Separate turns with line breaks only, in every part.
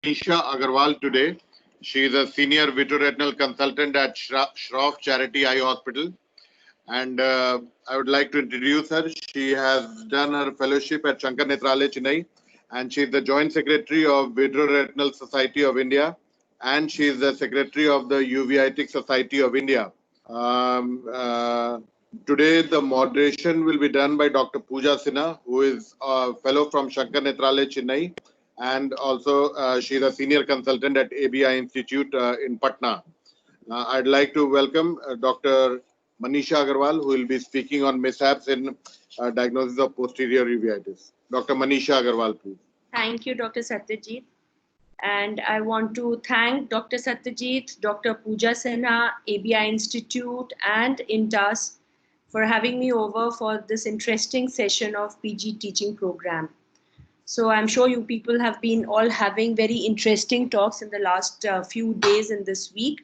Manisha Agarwal today. She is a senior vitreoretinal consultant at Shroff Charity Eye Hospital. And I would like to introduce her. She has done her fellowship at Shankar Nethralaya, Chennai. And she is the Joint Secretary of Vitreoretinal Society of India. And she is the Secretary of the Uveitic Society of India. Um, uh, Today, the moderation will be done by Dr. Pooja Sinha, who is a fellow from Shankar Nethralaya, Chennai, and also she is a senior consultant at ABI Institute in Patna. I'd like to welcome Dr. Manisha Agarwal, who will be speaking on mishaps in diagnosis of posterior uveitis. Dr. Manisha Agarwal, please.
Thank you, Dr. Satyajit. And I want to thank Dr. Satyajit, Dr. Pooja Sinha, ABI Institute, and INTAS for having me over for this interesting session of PG teaching program. So I'm sure you people have been all having very interesting talks in the last few days in this week.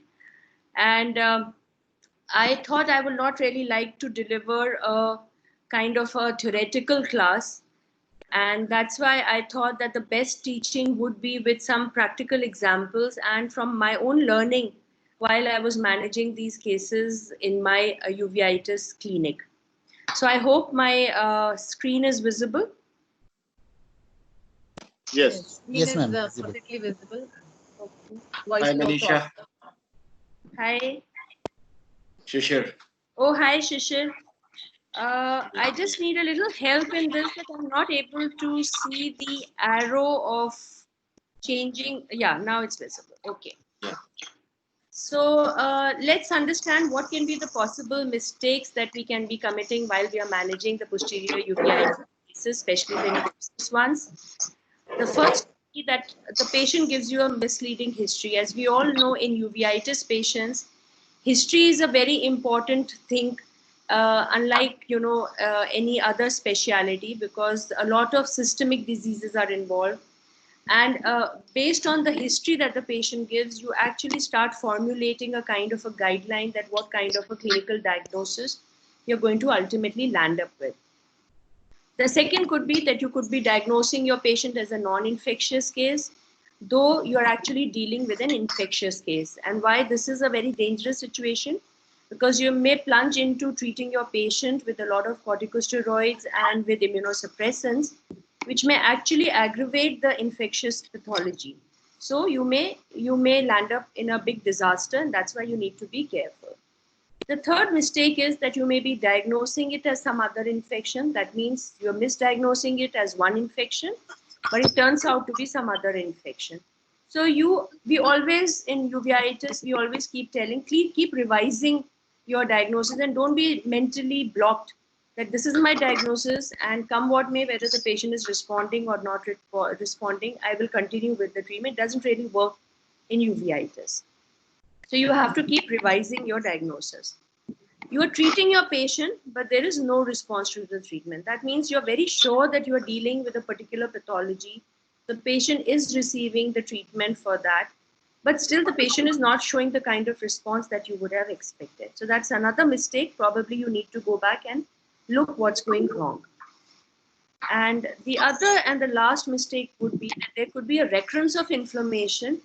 And I thought I would not really like to deliver a kind of a theoretical class. And that's why I thought that the best teaching would be with some practical examples and from my own learning while I was managing these cases in my uveitis clinic. So I hope my screen is visible.
Yes.
Yes, ma'am. Perfectly visible.
Hi, Manisha.
Hi.
Shishir.
Oh, hi, Shishir. I just need a little help in this, but I'm not able to see the arrow of changing. Yeah, now it's visible. Okay.
Yeah.
So let's understand what can be the possible mistakes that we can be committing while we are managing the posterior uveitis cases, especially the necrosis ones. The first is that the patient gives you a misleading history. As we all know, in uveitis patients, history is a very important thing, unlike any other speciality, because a lot of systemic diseases are involved. And based on the history that the patient gives, you actually start formulating a kind of a guideline that what kind of a clinical diagnosis you're going to ultimately land up with. The second could be that you could be diagnosing your patient as a non-infectious case, though you're actually dealing with an infectious case. And why this is a very dangerous situation? Because you may plunge into treating your patient with a lot of corticosteroids and with immunosuppressants, which may actually aggravate the infectious pathology. So you may land up in a big disaster, and that's why you need to be careful. The third mistake is that you may be diagnosing it as some other infection. That means you're misdiagnosing it as one infection, but it turns out to be some other infection. So we always, in uveitis, we always keep telling, keep revising your diagnosis and don't be mentally blocked that this is my diagnosis and come what may, whether the patient is responding or not responding, I will continue with the treatment. It doesn't really work in uveitis. So you have to keep revising your diagnosis. You are treating your patient, but there is no response to the treatment. That means you're very sure that you are dealing with a particular pathology. The patient is receiving the treatment for that, but still the patient is not showing the kind of response that you would have expected. So that's another mistake. Probably you need to go back and look what's going wrong. And the other and the last mistake would be that there could be a recurrence of inflammation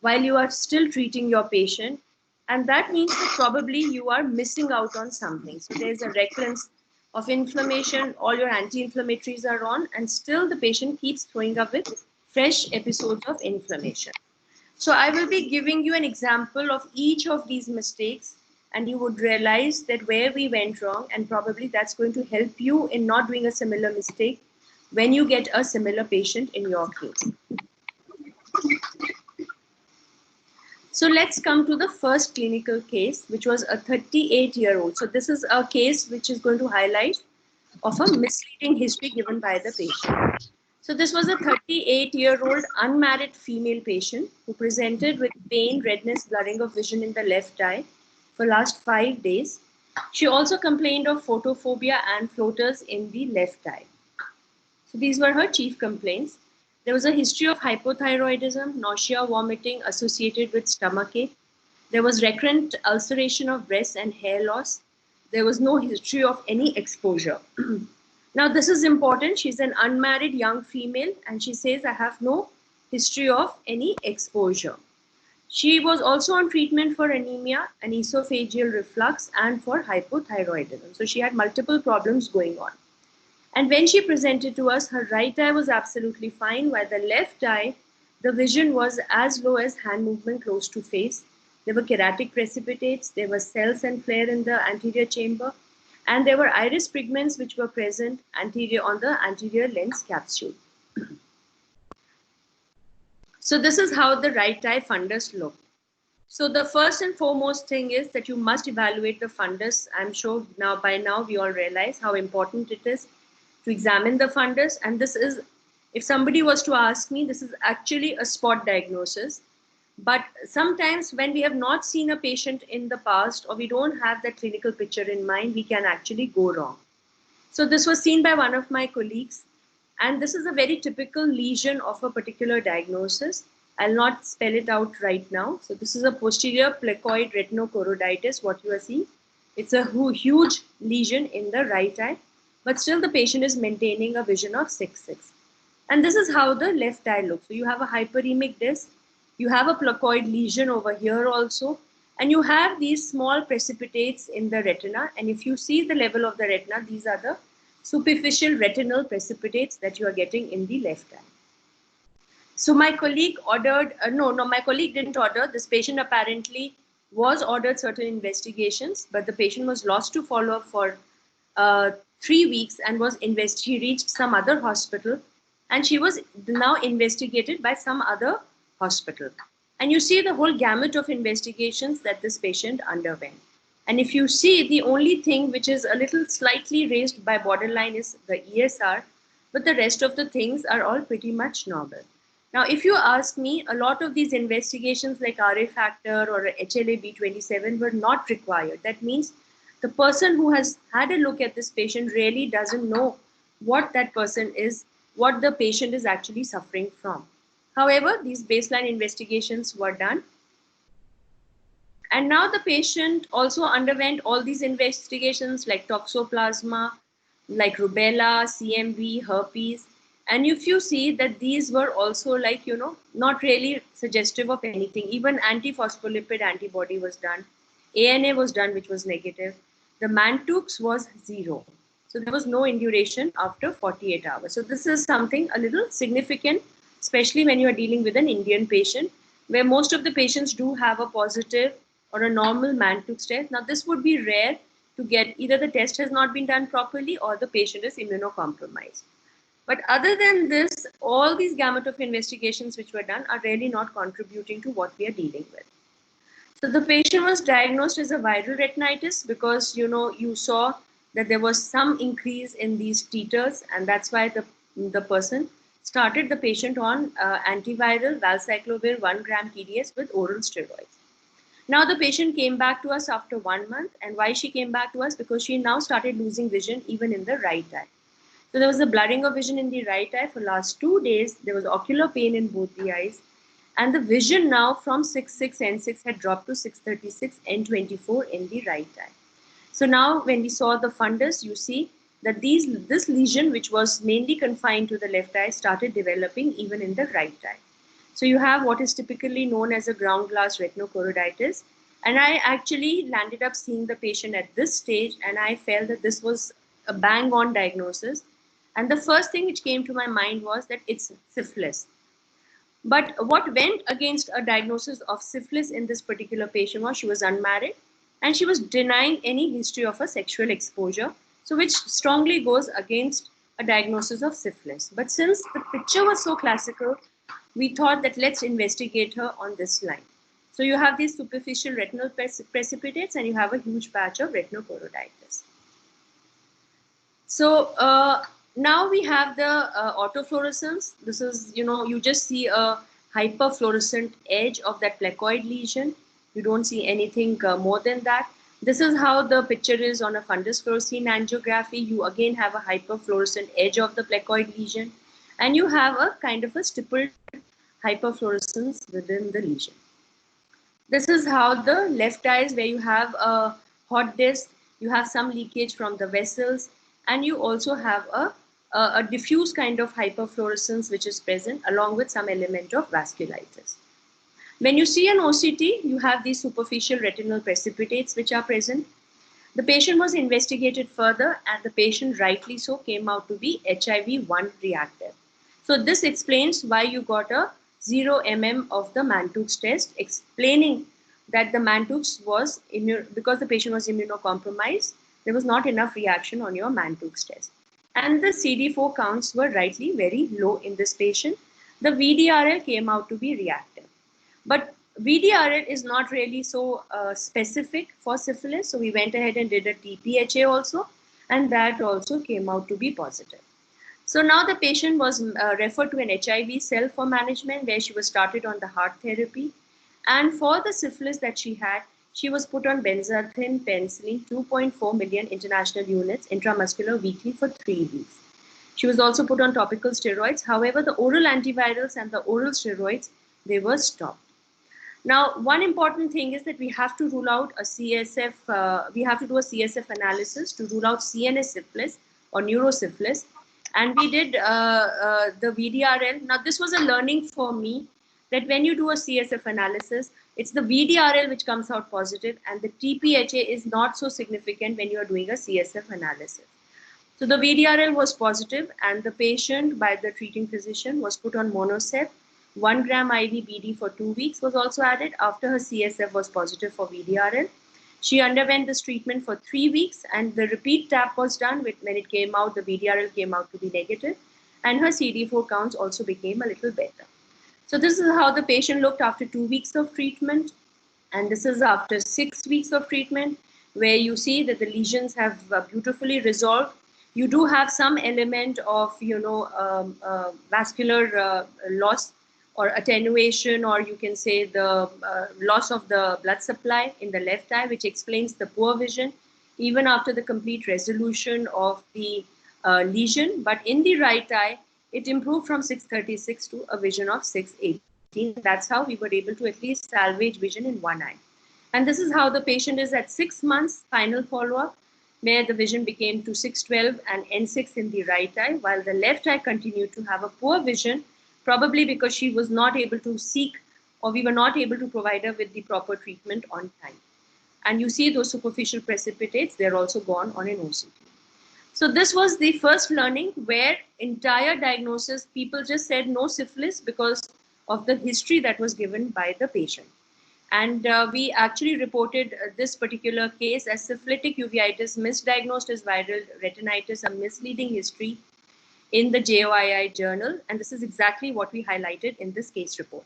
while you are still treating your patient. And that means that probably you are missing out on something. So there's a recurrence of inflammation, all your anti-inflammatories are on, and still the patient keeps throwing up with fresh episodes of inflammation. So I will be giving you an example of each of these mistakes, and you would realize that where we went wrong, and probably that's going to help you in not doing a similar mistake when you get a similar patient in your case. So let's come to the first clinical case, which was a 38-year-old. So this is a case which is going to highlight of a misleading history given by the patient. So this was a 38-year-old unmarried female patient who presented with pain, redness, blurring of vision in the left eye for last 5 days. She also complained of photophobia and floaters in the left eye. So these were her chief complaints. There was a history of hypothyroidism, nausea, vomiting associated with stomachache. There was recurrent ulceration of breast and hair loss. There was no history of any exposure. Now, this is important. She's an unmarried young female, and she says, I have no history of any exposure. She was also on treatment for anemia and esophageal reflux and for hypothyroidism. So she had multiple problems going on. And when she presented to us, her right eye was absolutely fine, while the left eye, the vision was as low as hand movement close to face. There were keratic precipitates, there were cells and flare in the anterior chamber, and there were iris pigments which were present anterior on the anterior lens capsule. So this is how the right eye fundus looked. So the first and foremost thing is that you must evaluate the fundus. I'm sure by now we all realize how important it is to examine the fundus. And this is, if somebody was to ask me, this is actually a spot diagnosis. But sometimes when we have not seen a patient in the past, or we don't have that clinical picture in mind, we can actually go wrong. So this was seen by one of my colleagues. And this is a very typical lesion of a particular diagnosis. I'll not spell it out right now. So this is a posterior plecoid retinochoroiditis, what you are seeing. It's a huge lesion in the right eye, but still the patient is maintaining a vision of 6/6. And this is how the left eye looks. So you have a hyperemic disc, you have a plecoid lesion over here also, and you have these small precipitates in the retina. And if you see the level of the retina, these are the superficial retinal precipitates that you are getting in the left eye. So my colleague ordered, my colleague didn't order. This patient apparently was ordered certain investigations, but the patient was lost to follow-up for 3 weeks and she reached some other hospital, and she was now investigated by some other hospital. And you see the whole gamut of investigations that this patient underwent. And if you see, the only thing which is a little slightly raised by borderline is the ESR, but the rest of the things are all pretty much normal. Now, if you ask me, a lot of these investigations like RA factor or HLA-B27 were not required. That means the person who has had a look at this patient really doesn't know what that person is, what the patient is actually suffering from. However, these baseline investigations were done. And now the patient also underwent all these investigations like toxoplasma, like rubella, CMV, herpes. And if you see that these were also like, not really suggestive of anything. Even antiphospholipid antibody was done. ANA was done, which was negative. The Mantoux was 0. So there was no induration after 48 hours. So this is something a little significant, especially when you are dealing with an Indian patient, where most of the patients do have a positive or a normal Mantoux test. Now this would be rare to get. Either the test has not been done properly or the patient is immunocompromised. But other than this, all these gamut of investigations which were done are really not contributing to what we are dealing with. So the patient was diagnosed as a viral retinitis because, you saw that there was some increase in these titers, and that's why the person started the patient on antiviral valcyclovir 1 gram TDS with oral steroids. Now the patient came back to us after 1 month, and why she came back to us? Because she now started losing vision even in the right eye. So there was a blurring of vision in the right eye for last 2 days. There was ocular pain in both the eyes. And the vision now from 6/6 N6 had dropped to 6/36 N24 in the right eye. So now when we saw the fundus, you see that this lesion, which was mainly confined to the left eye, started developing even in the right eye. So you have what is typically known as a ground glass retinochoroiditis. And I actually landed up seeing the patient at this stage, and I felt that this was a bang on diagnosis. And the first thing which came to my mind was that it's syphilis. But what went against a diagnosis of syphilis in this particular patient was she was unmarried and she was denying any history of a sexual exposure, so which strongly goes against a diagnosis of syphilis. But since the picture was so classical, we thought that let's investigate her on this line. So you have these superficial retinal precipitates and you have a huge patch of retinochoroiditis. So now we have the autofluorescence. This is, you just see a hyperfluorescent edge of that plecoid lesion. You don't see anything more than that. This is how the picture is on a fundus fluorescein angiography. You again have a hyperfluorescent edge of the plecoid lesion, and you have a kind of a stippled hyperfluorescence within the lesion. This is how the left eye is, where you have a hot disc, you have some leakage from the vessels, and you also have a a diffuse kind of hyperfluorescence which is present along with some element of vasculitis. When you see an OCT, you have these superficial retinal precipitates which are present. The patient was investigated further and the patient rightly so came out to be HIV-1 reactive. So this explains why you got a 0 mm of the Mantoux test, explaining that the Mantoux was, because the patient was immunocompromised, there was not enough reaction on your Mantoux test. And the CD4 counts were rightly very low in this patient. The VDRL came out to be reactive. But VDRL is not really so specific for syphilis. So we went ahead and did a TPHA also, and that also came out to be positive. So now the patient was referred to an HIV cell for management where she was started on the heart therapy. And for the syphilis that she had, she was put on benzathine penicillin 2.4 million international units intramuscular weekly for 3 weeks. She was also put on topical steroids. However, the oral antivirals and the oral steroids, they were stopped. Now, one important thing is that we have to rule out a CSF, we have to do a CSF analysis to rule out CNS syphilis or neurosyphilis. And we did the VDRL. Now, this was a learning for me that when you do a CSF analysis, it's the VDRL which comes out positive and the TPHA is not so significant when you are doing a CSF analysis. So the VDRL was positive and the patient by the treating physician was put on Monocept. 1 gram IV BD for 2 weeks was also added after her CSF was positive for VDRL. She underwent this treatment for 3 weeks and the repeat tap was done when it came out, the VDRL came out to be negative and her CD4 counts also became a little better. So this is how the patient looked after 2 weeks of treatment. And this is after 6 weeks of treatment where you see that the lesions have beautifully resolved. You do have some element of, vascular loss or attenuation, or you can say the loss of the blood supply in the left eye, which explains the poor vision, even after the complete resolution of the lesion. But in the right eye, it improved from 636 to a vision of 618. That's how we were able to at least salvage vision in one eye. And this is how the patient is at 6 months final follow-up, where the vision became to 612 and N6 in the right eye, while the left eye continued to have a poor vision, probably because she was not able to seek, or we were not able to provide her with the proper treatment on time. And you see those superficial precipitates, they're also gone on an OCT. So this was the first learning where entire diagnosis, people just said no syphilis because of the history that was given by the patient. And we actually reported this particular case as syphilitic uveitis misdiagnosed as viral retinitis, a misleading history in the JOII journal. And this is exactly what we highlighted in this case report.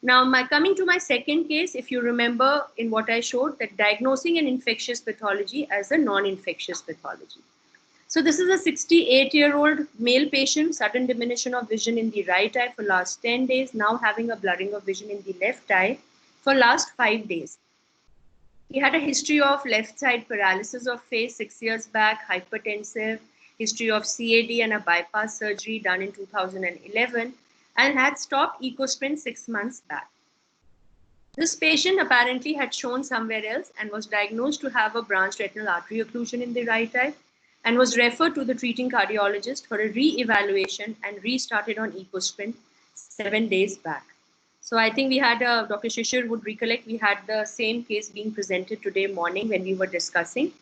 Now, coming to my second case, if you remember in what I showed, that diagnosing an infectious pathology as a non-infectious pathology. So this is a 68-year-old male patient, sudden diminution of vision in the right eye for last 10 days, now having a blurring of vision in the left eye for last 5 days. He had a history of left side paralysis of face 6 years back, hypertensive, history of CAD and a bypass surgery done in 2011, and had stopped EcoSprint 6 months back. This patient apparently had shown somewhere else and was diagnosed to have a branched retinal artery occlusion in the right eye and was referred to the treating cardiologist for a re-evaluation and restarted on EcoSprint 7 days back. So I think we had, Dr. Shishir would recollect, we had the same case being presented today morning when we were discussing.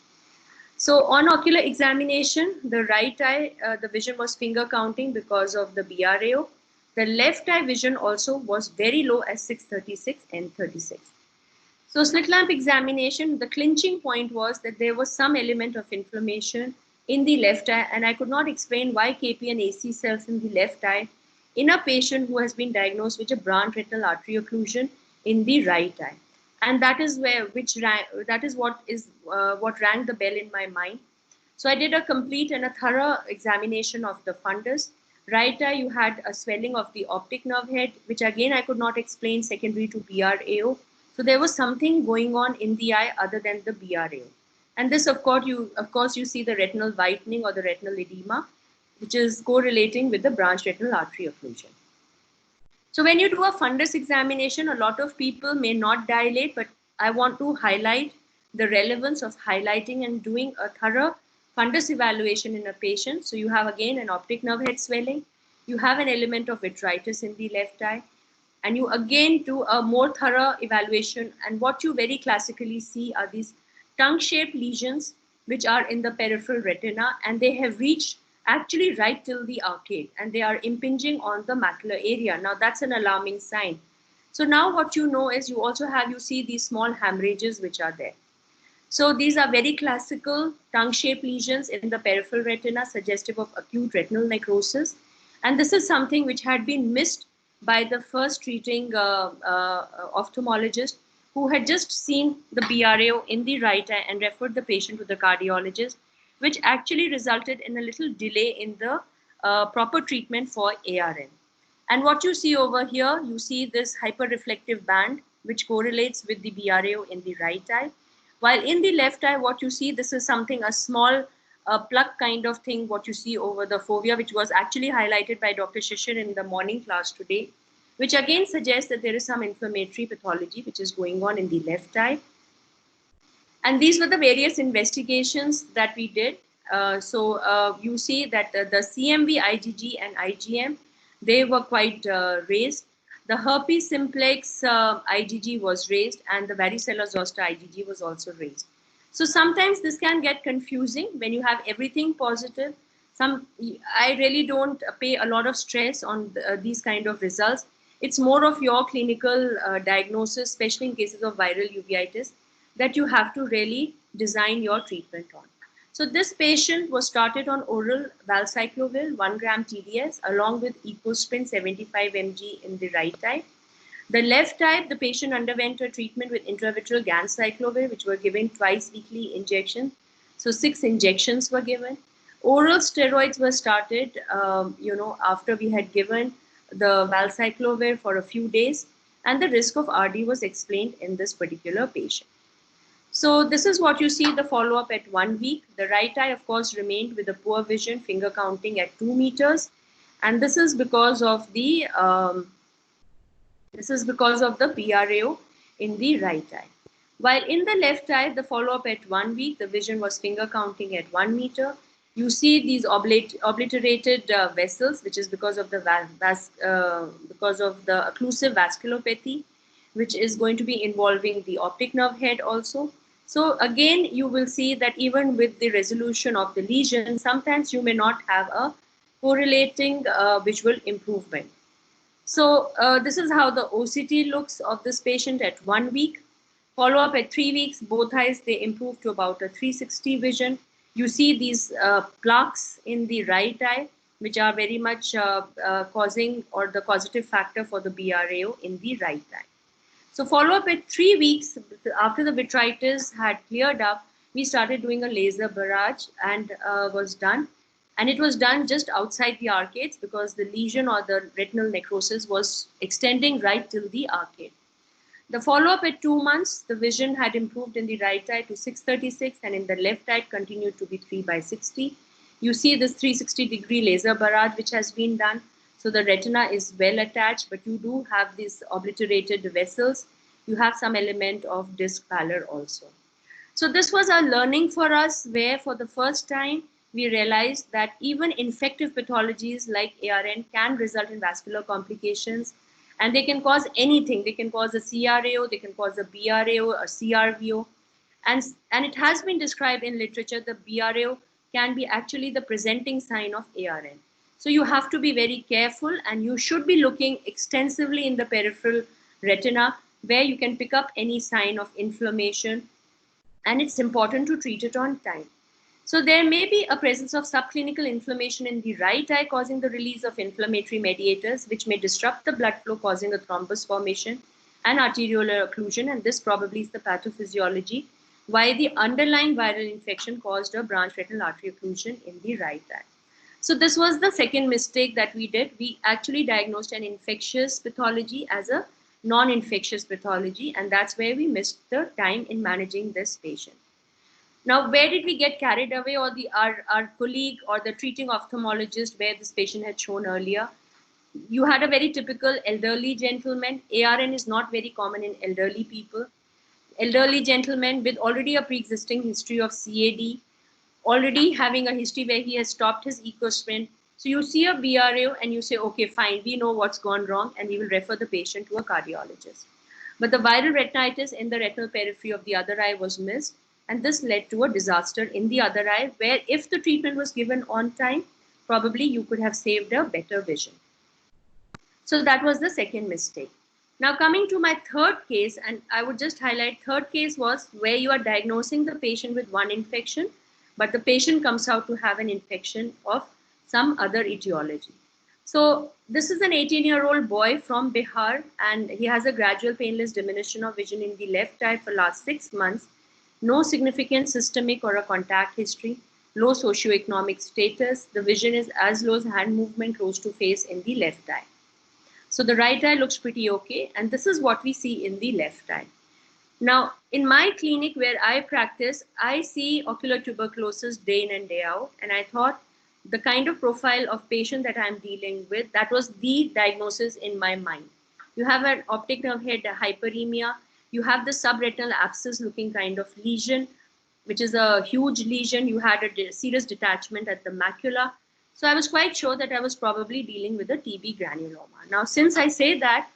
So on ocular examination, the right eye, the vision was finger counting because of the BRAO. The left eye vision also was very low as 636 and 36. So slit lamp examination, the clinching point was that there was some element of inflammation in the left eye, and I could not explain why KP and AC cells in the left eye in a patient who has been diagnosed with a branched retinal artery occlusion in the right eye. And that is what rang the bell in my mind. So I did a complete and a thorough examination of the fundus. Right eye, you had a swelling of the optic nerve head, which again I could not explain, secondary to BRAO. So there was something going on in the eye other than the BRAO. And this, of course, you see the retinal whitening or the retinal edema, which is correlating with the branched retinal artery occlusion. So when you do a fundus examination, a lot of people may not dilate, but I want to highlight the relevance of highlighting and doing a thorough fundus evaluation in a patient. So you have again an optic nerve head swelling. You have an element of vitritis in the left eye. And you again do a more thorough evaluation. And what you very classically see are these tongue-shaped lesions, which are in the peripheral retina, and they have reached actually right till the arcade, and they are impinging on the macular area. Now that's an alarming sign. So now what you know is you see these small hemorrhages which are there. So these are very classical tongue-shaped lesions in the peripheral retina, suggestive of acute retinal necrosis. And this is something which had been missed by the first treating ophthalmologist, who had just seen the BRAO in the right eye and referred the patient to the cardiologist, which actually resulted in a little delay in the proper treatment for ARN. And what you see over here, you see this hyperreflective band, which correlates with the BRAO in the right eye. While in the left eye, what you see, this is something, a small pluck kind of thing, what you see over the fovea, which was actually highlighted by Dr. Shishir in the morning class today, which again suggests that there is some inflammatory pathology which is going on in the left eye. And these were the various investigations that we did. You see that the CMV, IgG, and IgM, they were quite raised. The herpes simplex IgG was raised, and the varicella zoster IgG was also raised. So sometimes this can get confusing when you have everything positive. I really don't pay a lot of stress on these kind of results. It's more of your clinical diagnosis, especially in cases of viral uveitis, that you have to really design your treatment on. So this patient was started on oral valcyclovir, 1 gram TDS, along with ecosprin 75 mg in the right eye. The left eye, the patient underwent a treatment with intravitreal ganciclovir, which were given twice weekly injection. So 6 injections were given. Oral steroids were started, after we had given the valcyclovir for a few days, and the risk of RD was explained in this particular patient. So this is what you see, the follow-up at 1 week. The right eye, of course, remained with a poor vision, finger counting at 2 meters. And this is because of the BRAO in the right eye. While in the left eye, the follow-up at 1 week, the vision was finger counting at 1 meter. You see these obliterated vessels, which is because of the occlusive vasculopathy, which is going to be involving the optic nerve head also. So again, you will see that even with the resolution of the lesion, sometimes you may not have a correlating visual improvement. So this is how the OCT looks of this patient at 1 week. Follow-up at 3 weeks, both eyes, they improve to about a 360 vision. You see these plaques in the right eye, which are very much causing or the causative factor for the BRAO in the right eye. So follow-up at 3 weeks, after the vitritis had cleared up, we started doing a laser barrage and was done. And it was done just outside the arcades because the lesion or the retinal necrosis was extending right till the arcade. The follow-up at 2 months, the vision had improved in the right eye to 636 and in the left eye continued to be 3/60. You see this 360-degree laser barrage which has been done. So the retina is well attached, but you do have these obliterated vessels. You have some element of disc pallor also. So this was a learning for us where for the first time we realized that even infective pathologies like ARN can result in vascular complications, and they can cause anything. They can cause a CRAO, they can cause a BRAO, a CRVO. And it has been described in literature, the BRAO can be actually the presenting sign of ARN. So you have to be very careful, and you should be looking extensively in the peripheral retina where you can pick up any sign of inflammation, and it's important to treat it on time. So there may be a presence of subclinical inflammation in the right eye causing the release of inflammatory mediators, which may disrupt the blood flow, causing a thrombus formation and arteriolar occlusion, and this probably is the pathophysiology why the underlying viral infection caused a branch retinal artery occlusion in the right eye. So this was the second mistake that we did. We actually diagnosed an infectious pathology as a non-infectious pathology, and that's where we missed the time in managing this patient. Now, where did we get carried away, or our colleague or the treating ophthalmologist where this patient had shown earlier? You had a very typical elderly gentleman. ARN is not very common in elderly people. Elderly gentleman with already a pre-existing history of CAD, already having a history where he has stopped his eco-sprint. So you see a BRO and you say, okay, fine, we know what's gone wrong and we will refer the patient to a cardiologist. But the viral retinitis in the retinal periphery of the other eye was missed, and this led to a disaster in the other eye where if the treatment was given on time, probably you could have saved a better vision. So that was the second mistake. Now coming to my third case, and I would just highlight, third case was where you are diagnosing the patient with one infection, but the patient comes out to have an infection of some other etiology. So this is an 18-year-old boy from Bihar, and he has a gradual painless diminution of vision in the left eye for last 6 months, no significant systemic or a contact history, low socioeconomic status, the vision is as low as hand movement close to face in the left eye. So the right eye looks pretty okay, and this is what we see in the left eye. Now, in my clinic where I practice, I see ocular tuberculosis day in and day out, and I thought the kind of profile of patient that I'm dealing with, that was the diagnosis in my mind. You have an optic nerve head hyperemia, you have the subretinal abscess looking kind of lesion, which is a huge lesion. You had a serious detachment at the macula. So I was quite sure that I was probably dealing with a TB granuloma. Now, since I say that,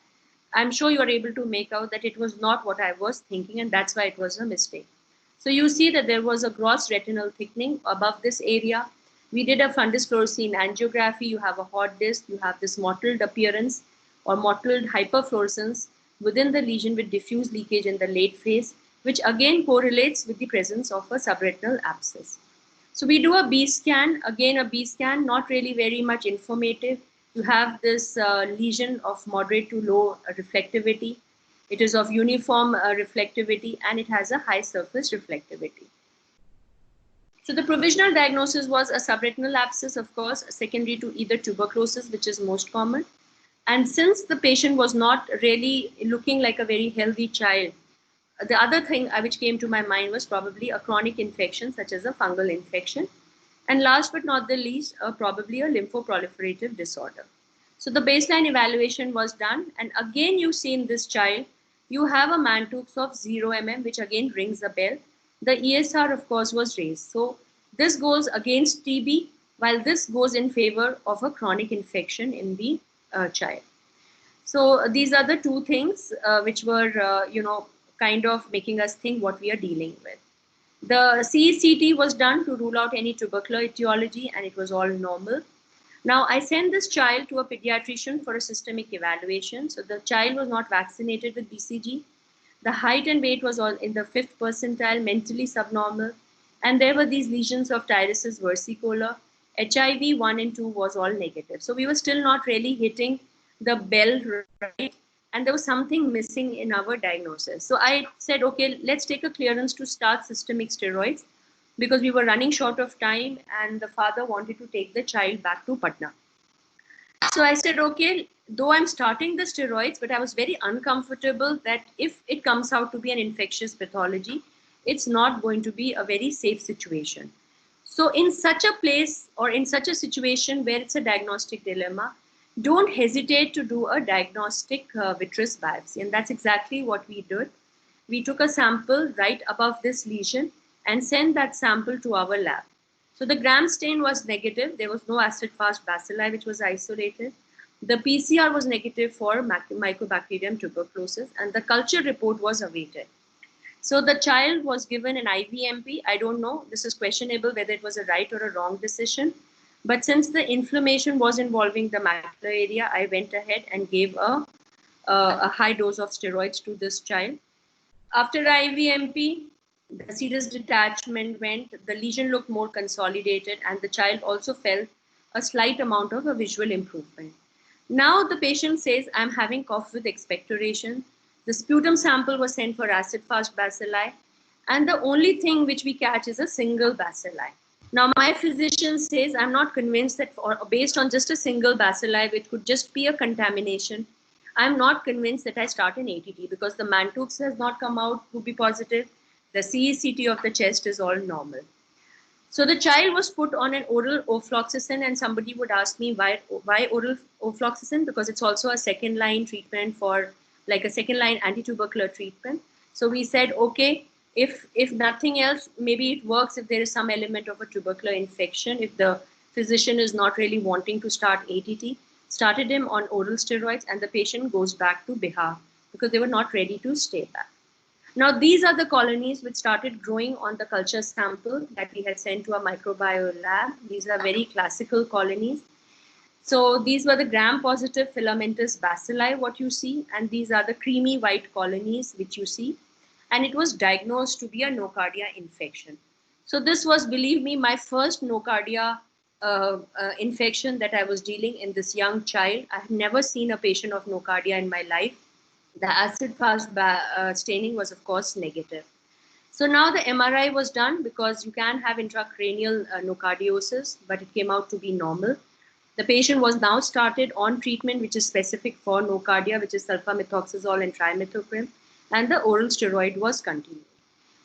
I'm sure you are able to make out that it was not what I was thinking, and that's why it was a mistake. So you see that there was a gross retinal thickening above this area. We did a fundus fluorescein angiography. You have a hot disc, you have this mottled appearance or mottled hyperfluorescence within the lesion with diffuse leakage in the late phase, which again correlates with the presence of a subretinal abscess. So we do a B scan, again a B scan, not really very much informative. You have this lesion of moderate to low reflectivity. It is of uniform reflectivity and it has a high surface reflectivity. So the provisional diagnosis was a subretinal abscess, of course, secondary to either tuberculosis, which is most common. And since the patient was not really looking like a very healthy child, the other thing which came to my mind was probably a chronic infection, such as a fungal infection. And last but not the least, probably a lymphoproliferative disorder. So the baseline evaluation was done. And again, you see in this child, you have a Mantoux of 0 mm, which again rings a bell. The ESR, of course, was raised. So this goes against TB, while this goes in favor of a chronic infection in the child. So these are the two things which were, kind of making us think what we are dealing with. The CECT was done to rule out any tubercular etiology, and it was all normal. Now, I sent this child to a pediatrician for a systemic evaluation. So the child was not vaccinated with BCG. The height and weight was all in the 5th percentile, mentally subnormal. And there were these lesions of tyrosus versicolor. HIV 1 and 2 was all negative. So we were still not really hitting the bell right. And there was something missing in our diagnosis. So I said, okay, let's take a clearance to start systemic steroids because we were running short of time and the father wanted to take the child back to Patna. So I said, okay, though I'm starting the steroids, but I was very uncomfortable that if it comes out to be an infectious pathology, it's not going to be a very safe situation. So in such a place or in such a situation where it's a diagnostic dilemma, don't hesitate to do a diagnostic vitreous biopsy. And that's exactly what we did. We took a sample right above this lesion and sent that sample to our lab. So the gram stain was negative. There was no acid-fast bacilli, which was isolated. The PCR was negative for Mycobacterium tuberculosis, and the culture report was awaited. So the child was given an IVMP. I don't know. This is questionable whether it was a right or a wrong decision. But since the inflammation was involving the macular area, I went ahead and gave a high dose of steroids to this child. After IVMP, the serous detachment went, the lesion looked more consolidated, and the child also felt a slight amount of a visual improvement. Now the patient says, I'm having cough with expectoration. The sputum sample was sent for acid-fast bacilli, and the only thing which we catch is a single bacilli. Now, my physician says, I'm not convinced that based on just a single bacilli, which could just be a contamination, I'm not convinced that I start an ATT because the Mantoux has not come out to be positive. The CECT of the chest is all normal. So the child was put on an oral ofloxacin, and somebody would ask me why oral ofloxacin, because it's also a second-line treatment for like a second-line anti-tubercular treatment. So we said, okay, If nothing else, maybe it works if there is some element of a tubercular infection. If the physician is not really wanting to start ATT, started him on oral steroids, and the patient goes back to Bihar because they were not ready to stay back. Now, these are the colonies which started growing on the culture sample that we had sent to a microbiome lab. These are very classical colonies. So these were the gram-positive filamentous bacilli, what you see, and these are the creamy white colonies which you see. And it was diagnosed to be a nocardia infection. So this was, believe me, my first nocardia infection that I was dealing in this young child. I have never seen a patient of nocardia in my life. The acid-fast staining was, of course, negative. So now the MRI was done because you can have intracranial nocardiosis, but it came out to be normal. The patient was now started on treatment which is specific for nocardia, which is sulfamethoxazole and trimethoprim, and the oral steroid was continued.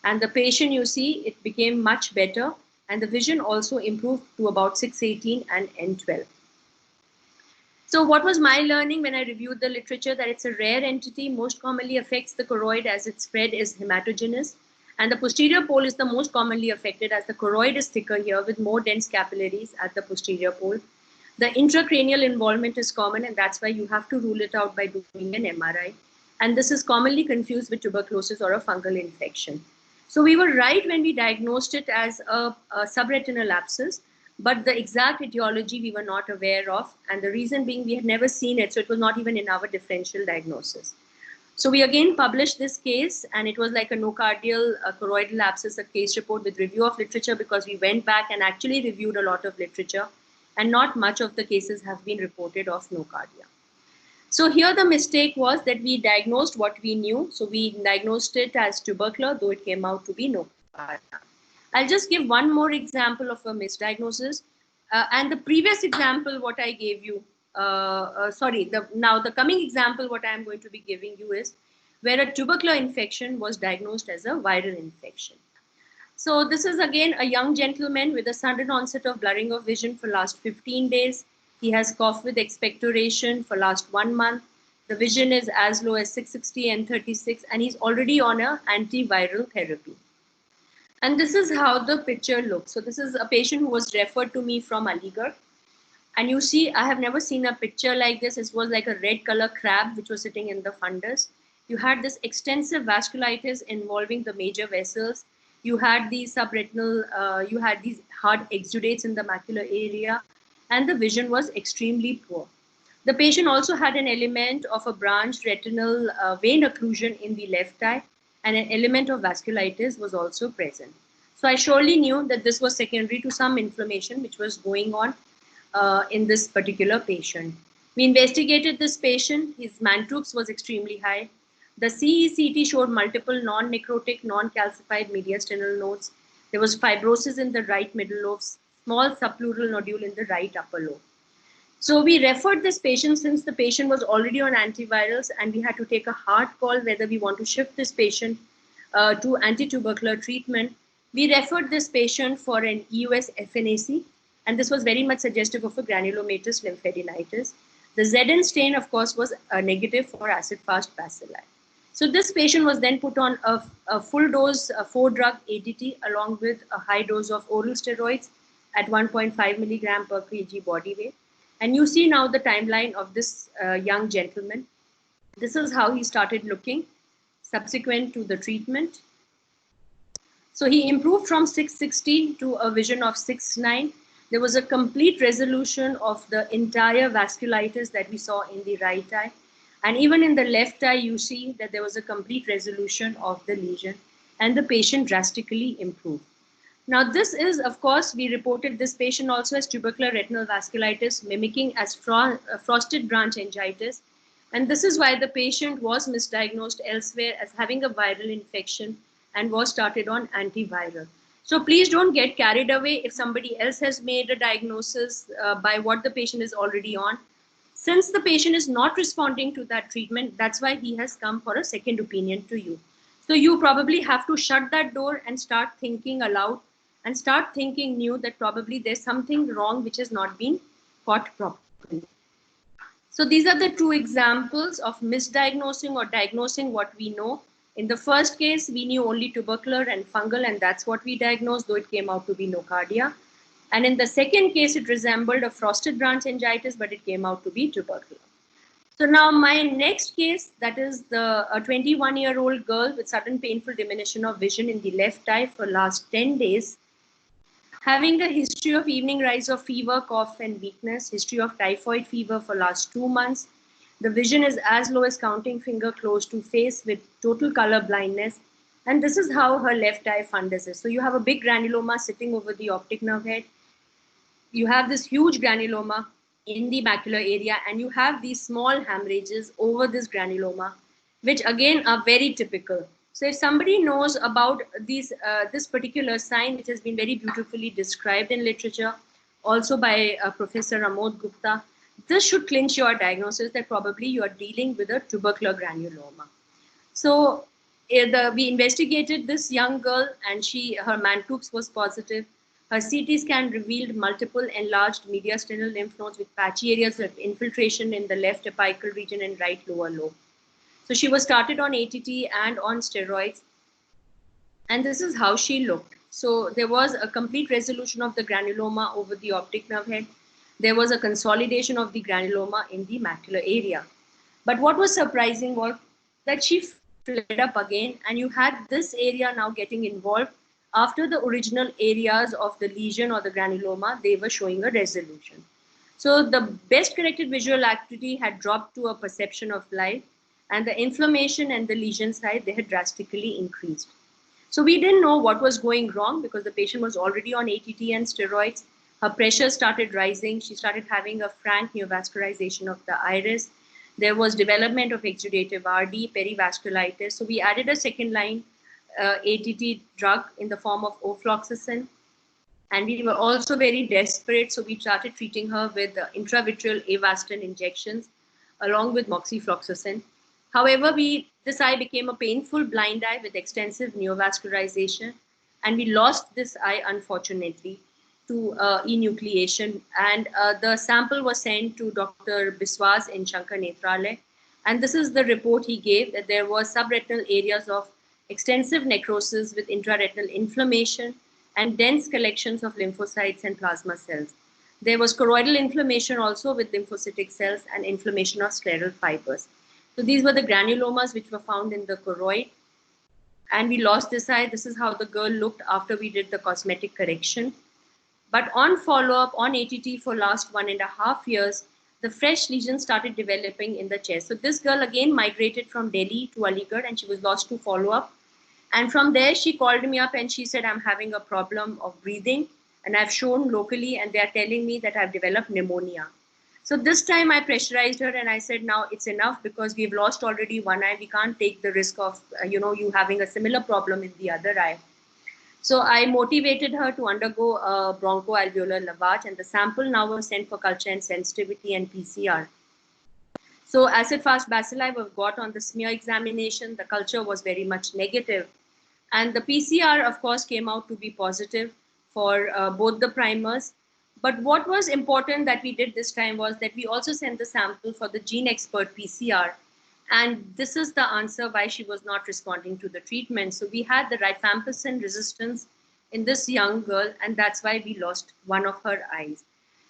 And the patient, you see, it became much better, and the vision also improved to about 618 and N12. So what was my learning when I reviewed the literature? That it's a rare entity, most commonly affects the choroid as its spread is hematogenous. And the posterior pole is the most commonly affected as the choroid is thicker here with more dense capillaries at the posterior pole. The intracranial involvement is common, and that's why you have to rule it out by doing an MRI. And this is commonly confused with tuberculosis or a fungal infection. So we were right when we diagnosed it as a subretinal abscess, but the exact etiology we were not aware of. And the reason being we had never seen it, so it was not even in our differential diagnosis. So we again published this case, and it was like a nocardial choroidal abscess, a case report with review of literature, because we went back and actually reviewed a lot of literature, and not much of the cases have been reported of nocardia. So here the mistake was that we diagnosed what we knew. So we diagnosed it as tubercular, though it came out to be nocardia. I'll just give one more example of a misdiagnosis. And the previous example, what I gave you, now the coming example, what I'm going to be giving you is where a tubercular infection was diagnosed as a viral infection. So this is again a young gentleman with a sudden onset of blurring of vision for last 15 days. He has cough with expectoration for last 1 month. The vision is as low as 660 and 36, and he's already on an antiviral therapy. And this is how the picture looks. So this is a patient who was referred to me from Aligarh. And you see, I have never seen a picture like this. It was like a red color crab which was sitting in the fundus. You had this extensive vasculitis involving the major vessels. You had these subretinal, you had these hard exudates in the macular area, and the vision was extremely poor. The patient also had an element of a branched retinal vein occlusion in the left eye, and an element of vasculitis was also present. So I surely knew that this was secondary to some inflammation which was going on in this particular patient. We investigated this patient. His Mantoux was extremely high. The CECT showed multiple non-necrotic, non-calcified mediastinal nodes. There was fibrosis in the right middle lobe, small subpleural nodule in the right upper lobe. So we referred this patient since the patient was already on antivirals, and we had to take a hard call whether we want to shift this patient to anti-tubercular treatment. We referred this patient for an EUS FNAC, and this was very much suggestive of a granulomatous lymphadenitis. The ZN stain, of course, was negative for acid-fast bacilli. So this patient was then put on a full dose 4-drug ATT along with a high dose of oral steroids at 1.5 milligram per kg body weight. And you see now the timeline of this young gentleman. This is how he started looking subsequent to the treatment. So he improved from 660 to a vision of 6.9. There was a complete resolution of the entire vasculitis that we saw in the right eye. And even in the left eye, you see that there was a complete resolution of the lesion, and the patient drastically improved. Now, this is, of course, we reported this patient also as tubercular retinal vasculitis, mimicking as frosted branch meningitis. And this is why the patient was misdiagnosed elsewhere as having a viral infection and was started on antiviral. So please don't get carried away if somebody else has made a diagnosis by what the patient is already on. Since the patient is not responding to that treatment, that's why he has come for a second opinion to you. So you probably have to shut that door and start thinking aloud and start thinking new that probably there's something wrong which is not being caught properly. So these are the two examples of misdiagnosing or diagnosing what we know In the first case, we knew only tubercular and fungal, and that's what we diagnosed, though it came out to be nocardia. And in the second case, it resembled a frosted branch meningitis, but it came out to be tubercular. So now my next case, that is a 21-year-old girl with sudden painful diminution of vision in the left eye for last 10 days, having a history of evening rise of fever, cough, and weakness, history of typhoid fever for last 2 months. The vision is as low as counting finger close to face with total color blindness. And this is how her left eye fundus is. So you have a big granuloma sitting over the optic nerve head. You have this huge granuloma in the macular area, and you have these small hemorrhages over this granuloma, which again are very typical. So if somebody knows about this particular sign, which has been very beautifully described in literature, also by Professor Amod Gupta, this should clinch your diagnosis that probably you are dealing with a tubercular granuloma. So we investigated this young girl, and her Mantoups was positive. Her CT scan revealed multiple enlarged mediastinal lymph nodes with patchy areas of infiltration in the left apical region and right lower lobe. So she was started on ATT and on steroids. And this is how she looked. So there was a complete resolution of the granuloma over the optic nerve head. There was a consolidation of the granuloma in the macular area. But what was surprising was that she flared up again, and you had this area now getting involved. After the original areas of the lesion or the granuloma, they were showing a resolution. So the best corrected visual acuity had dropped to a perception of light, and the inflammation and the lesion size, they had drastically increased. So we didn't know what was going wrong because the patient was already on ATT and steroids. Her pressure started rising. She started having a frank neovascularization of the iris. There was development of exudative RD, perivasculitis. So we added a second line ATT drug in the form of ofloxacin. And we were also very desperate. So we started treating her with intravitreal Avastin injections along with moxifloxacin. However, this eye became a painful blind eye with extensive neovascularization. And we lost this eye, unfortunately, to enucleation. And the sample was sent to Dr. Biswas in Shankar Nethralaya. And this is the report he gave, that there was subretinal areas of extensive necrosis with intraretinal inflammation and dense collections of lymphocytes and plasma cells. There was choroidal inflammation also with lymphocytic cells and inflammation of scleral fibers. So these were the granulomas which were found in the choroid. And we lost this eye. This is how the girl looked after we did the cosmetic correction. But on follow-up on ATT for last 1.5 years, the fresh lesions started developing in the chest. So this girl again migrated from Delhi to Aligarh, and she was lost to follow-up. And from there, she called me up and she said, I'm having a problem of breathing, and I've shown locally, and they're telling me that I've developed pneumonia. So this time I pressurized her and I said, now it's enough because we've lost already one eye. We can't take the risk of, you having a similar problem in the other eye. So I motivated her to undergo a bronchoalveolar lavage, and the sample now was sent for culture and sensitivity and PCR. So acid-fast bacilli were got on the smear examination. The culture was very much negative. And the PCR, of course, came out to be positive for both the primers. But what was important that we did this time was that we also sent the sample for the gene expert PCR. And this is the answer why she was not responding to the treatment. So we had the rifampicin resistance in this young girl, and that's why we lost one of her eyes.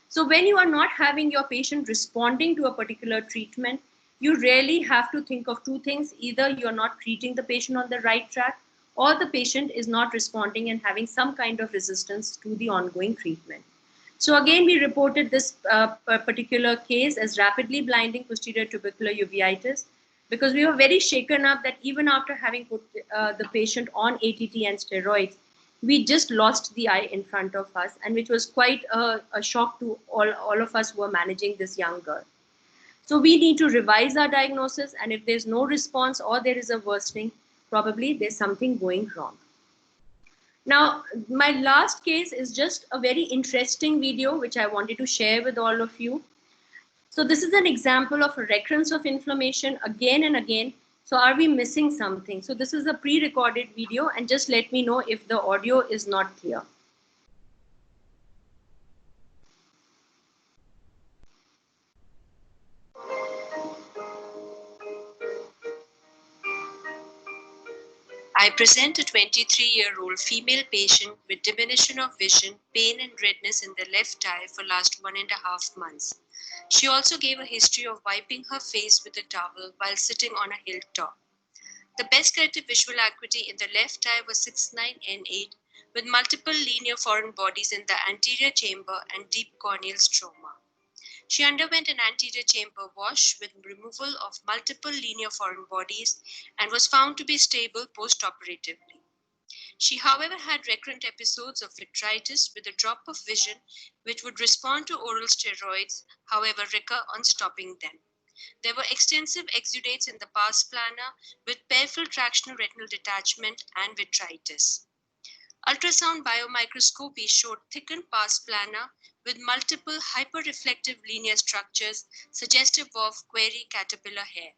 So when you are not having your patient responding to a particular treatment, you really have to think of two things. Either you're not treating the patient on the right track, or the patient is not responding and having some kind of resistance to the ongoing treatment. So again, we reported this particular case as rapidly blinding posterior tubercular uveitis, because we were very shaken up that even after having put the patient on ATT and steroids, we just lost the eye in front of us, and which was quite a shock to all of us who were managing this young girl. So we need to revise our diagnosis, and if there's no response or there is a worsening, probably there's something going wrong. Now, my last case is just a very interesting video which I wanted to share with all of you. So this is an example of a recurrence of inflammation again and again. So are we missing something? So this is a pre-recorded video, and just let me know if the audio is not clear. I present a 23-year-old female patient with diminution of vision, pain and redness in the left eye for last 1.5 months. She also gave a history of wiping her face with a towel while sitting on a hilltop. The best corrective visual acuity in the left eye was 6/9 N8 with multiple linear foreign bodies in the anterior chamber and deep corneal stroma. She underwent an anterior chamber wash with removal of multiple linear foreign bodies and was found to be stable post-operatively. She, however, had recurrent episodes of vitritis with a drop of vision which would respond to oral steroids, however, recur on stopping them. There were extensive exudates in the pars plana with peripheral tractional retinal detachment and vitritis. Ultrasound biomicroscopy showed thickened pars plana with multiple hyperreflective linear structures suggestive of query caterpillar hair.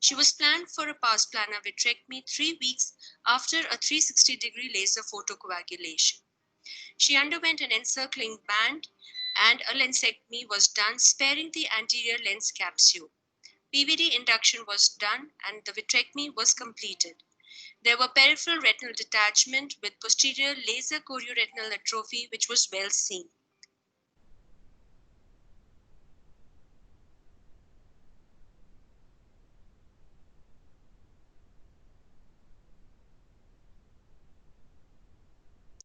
She was planned for a pars plana vitrectomy 3 weeks after a 360-degree laser photocoagulation. She underwent an encircling band and a lensectomy was done, sparing the anterior lens capsule. PVD induction was done and the vitrectomy was completed. There were peripheral retinal detachment with posterior laser chorioretinal atrophy, which was well seen.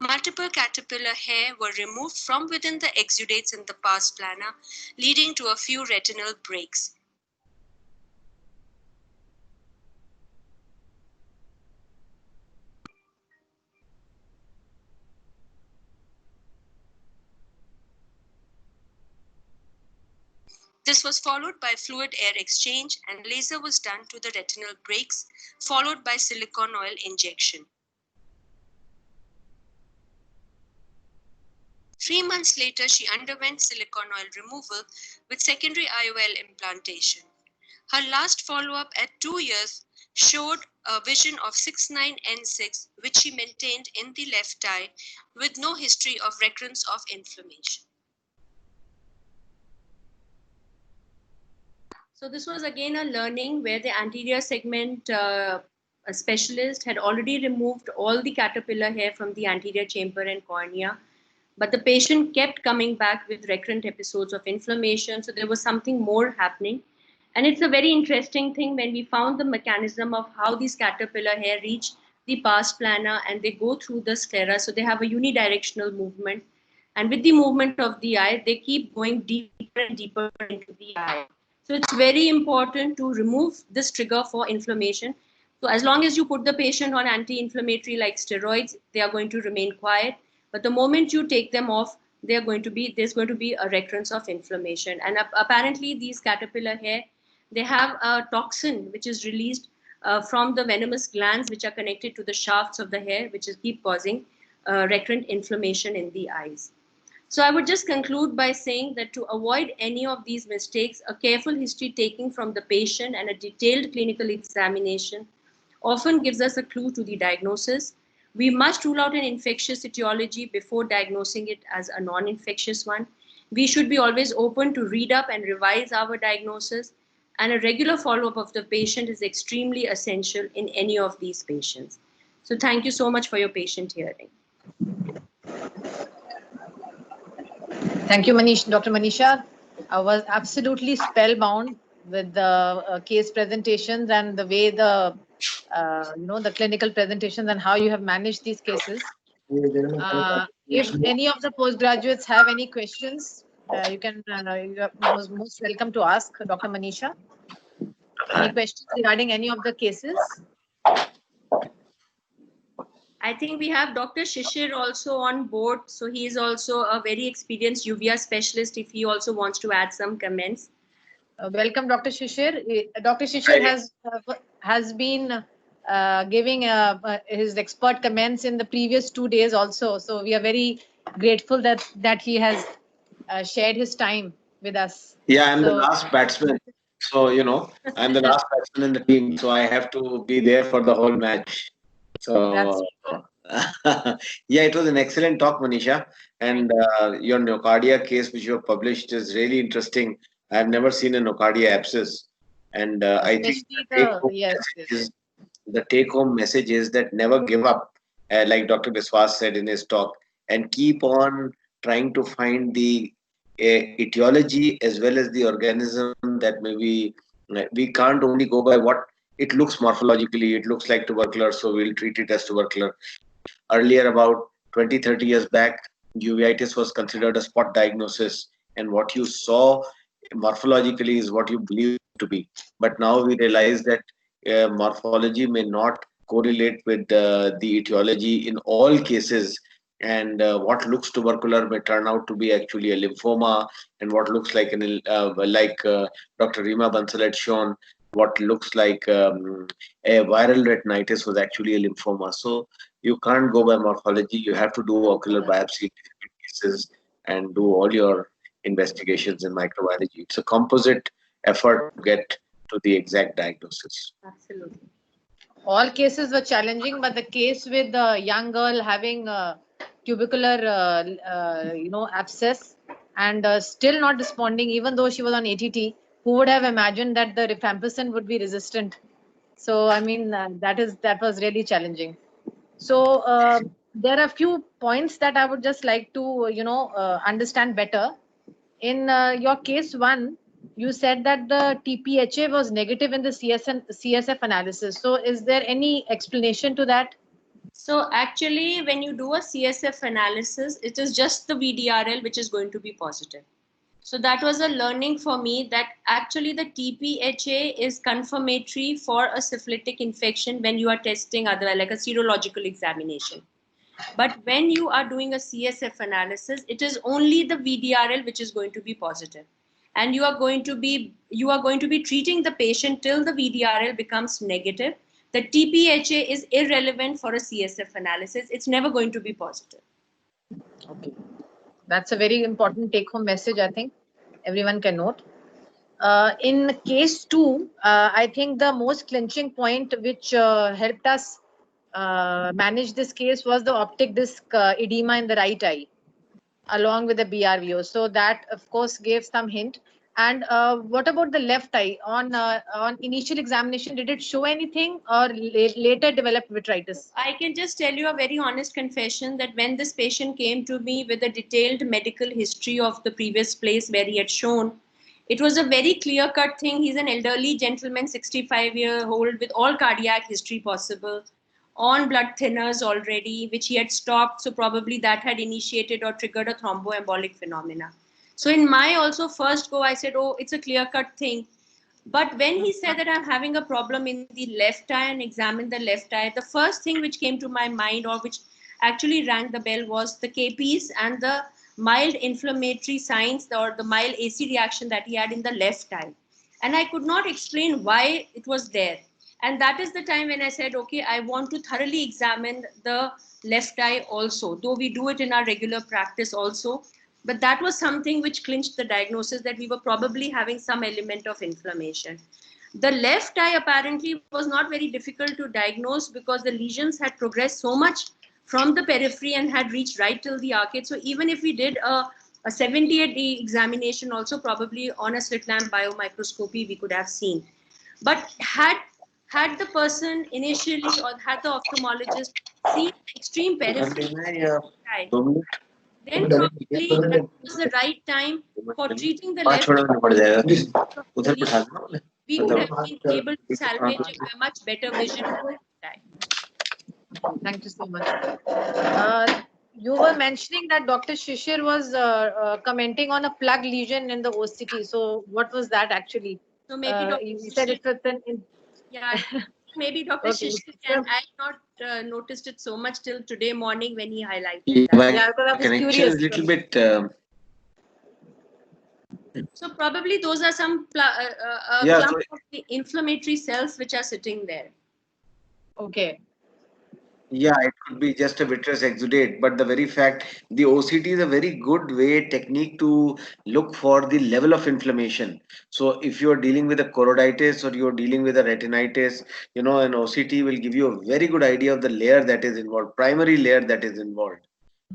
Multiple caterpillar hair were removed from within the exudates in the pars plana, leading to a few retinal breaks. This was followed by fluid air exchange and laser was done to the retinal breaks, followed by silicone oil injection. 3 months later, she underwent silicone oil removal with secondary IOL implantation. Her last follow-up at 2 years showed a vision of 6/9 N6, which she maintained in the left eye with no history of recurrence of inflammation. So this was again a learning where the anterior segment a specialist had already removed all the caterpillar hair from the anterior chamber and cornea. But the patient kept coming back with recurrent episodes of inflammation. So there was something more happening. And it's a very interesting thing when we found the mechanism of how these caterpillar hair reach the pars plana and they go through the sclera. So they have a unidirectional movement. And with the movement of the eye, they keep going deeper and deeper into the eye. So it's very important to remove this trigger for inflammation. So as long as you put the patient on anti-inflammatory like steroids, they are going to remain quiet. But the moment you take them off, there's going to be a recurrence of inflammation. And apparently these caterpillar hair, they have a toxin which is released from the venomous glands which are connected to the shafts of the hair, which is keep causing recurrent inflammation in the eyes. So I would just conclude by saying that to avoid any of these mistakes, a careful history taking from the patient and a detailed clinical examination often gives us a clue to the diagnosis. We must rule out an infectious etiology before diagnosing it as a non-infectious one. We should be always open to read up and revise our diagnosis, and a regular follow-up of the patient is extremely essential in any of these patients. So thank you so much for your patient hearing.
Thank you, Dr. Manisha. I was absolutely spellbound with the case presentations and the way the the clinical presentations and how you have managed these cases. If any of the postgraduates have any questions, you can you are most welcome to ask Dr. Manisha. Any questions regarding any of the cases?
I think we have Dr. Shishir also on board. So he is also a very experienced uvea specialist if he also wants to add some comments.
Welcome, Dr. Shishir. Dr. Shishir has been giving his expert comments in the previous 2 days also. So we are very grateful that he has shared his time with us.
Yeah, I'm the last batsman. So, I'm the last batsman in the team. So I have to be there for the whole match. So, yeah, it was an excellent talk, Manisha. And your nocardia case, which you have published, is really interesting. I've never seen a nocardia abscess. And I think
Especially yes.
the take-home message is that never give up, like Dr. Biswas said in his talk, and keep on trying to find the etiology as well as the organism that maybe we can't only go by what it looks morphologically. It looks like tubercular, so we'll treat it as tubercular. Earlier, about 20, 30 years back, uveitis was considered a spot diagnosis, and what you saw morphologically is what you believe to be. But now we realize that morphology may not correlate with the etiology in all cases, and what looks tubercular may turn out to be actually a lymphoma, and what looks like Dr. Rima Bansal had shown, what looks like a viral retinitis was actually a lymphoma. So you can't go by morphology. You have to do ocular biopsy in different cases and do all your investigations in microbiology. It's a composite effort to get to the exact diagnosis.
Absolutely.
All cases were challenging, but the case with the young girl having tubercular, abscess and still not responding, even though she was on ATT, who would have imagined that the rifampicin would be resistant? So, I mean, that was really challenging. So, there are a few points that I would just like to, understand better. In your case one, you said that the TPHA was negative in the CSF analysis. So is there any explanation to that?
So actually, when you do a CSF analysis, it is just the VDRL which is going to be positive. So that was a learning for me, that actually the TPHA is confirmatory for a syphilitic infection when you are testing other, like a serological examination. But when you are doing a CSF analysis, it is only the VDRL which is going to be positive. And you are going to be treating the patient till the VDRL becomes negative. The TPHA is irrelevant for a CSF analysis. It's never going to be positive.
Okay. That's a very important take-home message, I think everyone can note. In case 2, I think the most clinching point which helped us manage this case was the optic disc edema in the right eye, along with the BRVO. So that, of course, gave some hint. And what about the left eye? On initial examination, did it show anything, or later developed vitritis?
I can just tell you a very honest confession that when this patient came to me with a detailed medical history of the previous place where he had shown, it was a very clear-cut thing. He's an elderly gentleman, 65-year-old, with all cardiac history possible, on blood thinners already, which he had stopped. So probably that had initiated or triggered a thromboembolic phenomena. So in my also first go, I said, oh, it's a clear-cut thing. But when he said that I'm having a problem in the left eye and examined the left eye, the first thing which came to my mind, or which actually rang the bell, was the KPs and the mild inflammatory signs, or the mild AC reaction that he had in the left eye. And I could not explain why it was there. And that is the time when I said, okay, I want to thoroughly examine the left eye also, though we do it in our regular practice also. But that was something which clinched the diagnosis that we were probably having some element of inflammation. The left eye apparently was not very difficult to diagnose because the lesions had progressed so much from the periphery and had reached right till the arcade. So even if we did a 78-day examination also, probably on a slit lamp biomicroscopy, we could have seen. But had the person initially, or had the ophthalmologist seen extreme periphery, then probably that was the right time for treating the left. We could have been able to salvage a much better vision.
Thank you so much. You were mentioning that Dr. Shishir was commenting on a plug lesion in the OCT. So what was that actually?
So maybe Dr.
You said it was
yeah, maybe Dr.
Okay.
Shishir can. I not noticed it so much till today morning when he highlighted
Yeah,
Yeah, because I was
connection
curious.
is a little bit.
So probably those are some
Yeah,
clump
so-
of the inflammatory cells which are sitting there.
Okay.
Yeah, it could be just a vitreous exudate, but the very fact, the OCT is a very good technique to look for the level of inflammation. So if you're dealing with a choroiditis or you're dealing with a retinitis, an OCT will give you a very good idea of the layer that is involved, primary layer that is involved.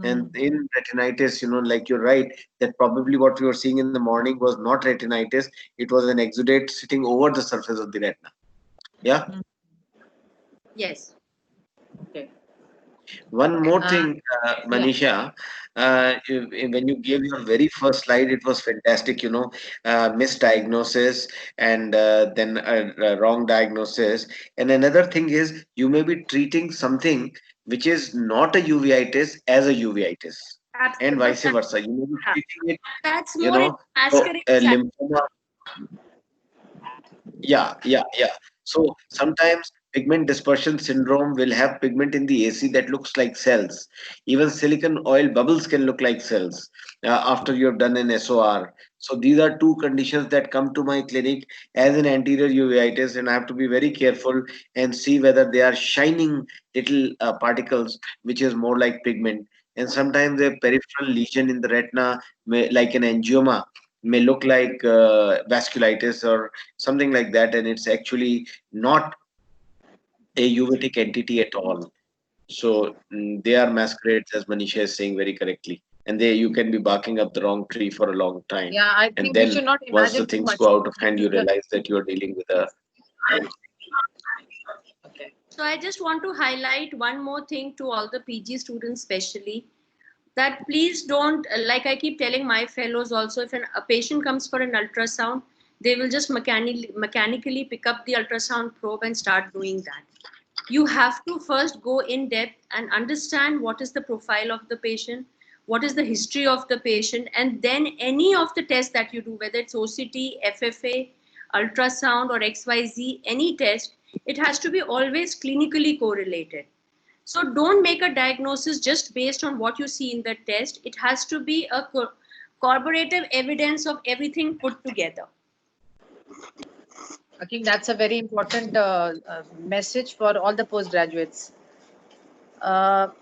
And in retinitis, like you're right, that probably what we were seeing in the morning was not retinitis, it was an exudate sitting over the surface of the retina. Yeah.
Yes.
Okay.
One more
Uh,
thing, Manisha, when you gave your very first slide, it was fantastic, misdiagnosis and then a wrong diagnosis. And another thing is you may be treating something which is not a uveitis as a uveitis and
But
vice versa. You may be treating it,
that's
you
more in
know, so
masquerade.
lymphoma. Yeah. So sometimes pigment dispersion syndrome will have pigment in the AC that looks like cells. Even silicon oil bubbles can look like cells after you've done an SOR. So these are two conditions that come to my clinic as an anterior uveitis, and I have to be very careful and see whether they are shining little particles, which is more like pigment. And sometimes a peripheral lesion in the retina, like an angioma, may look like vasculitis or something like that, and it's actually not a uveitic entity at all. So they are masquerades, as Manisha is saying very correctly, and they you can be barking up the wrong tree for a long time,
yeah, I
and
think we
then
should not
once the
imagine too
things
much.
go out of
This
hand, you
is the
realize that you are dealing with a.
okay.
So I just want to highlight one more thing to all the PG students, especially that please don't, like I keep telling my fellows also, if a patient comes for an ultrasound, they will just mechanically pick up the ultrasound probe and start doing that. You have to first go in depth and understand what is the profile of the patient, what is the history of the patient, and then any of the tests that you do, whether it's OCT, FFA, ultrasound, or XYZ, any test, it has to be always clinically correlated. So don't make a diagnosis just based on what you see in the test. It has to be a corroborative evidence of everything put together.
I think that's a very important message for all the postgraduates.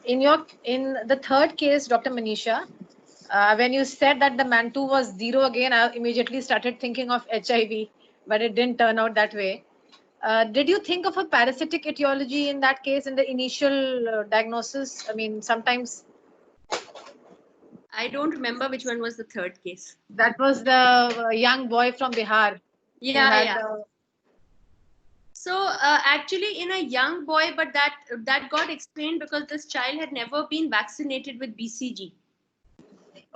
In the third case, Dr. Manisha, when you said that the Mantoux was 0 again, I immediately started thinking of HIV, but it didn't turn out that way. Did you think of a parasitic etiology in that case in the initial diagnosis? I mean, sometimes
I don't remember which one was the third case.
that was the young boy from Bihar who
Yeah,
had
yeah. So actually, in a young boy, but that got explained because this child had never been vaccinated with BCG.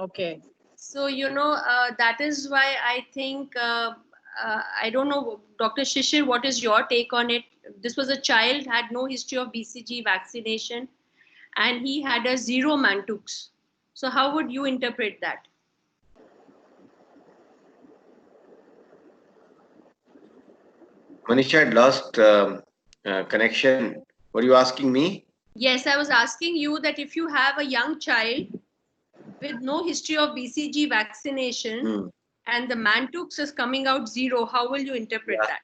okay.
So that is why I think I don't know, Dr. Shishir, what is your take on it? This was a child had no history of BCG vaccination, and he had a 0 Mantoux. So how would you interpret that?
Manisha had lost connection. Were you asking me?
Yes, I was asking you that if you have a young child with no history of BCG vaccination
Hmm.
and the Mantoux is coming out 0, how will you interpret
Yeah.
that?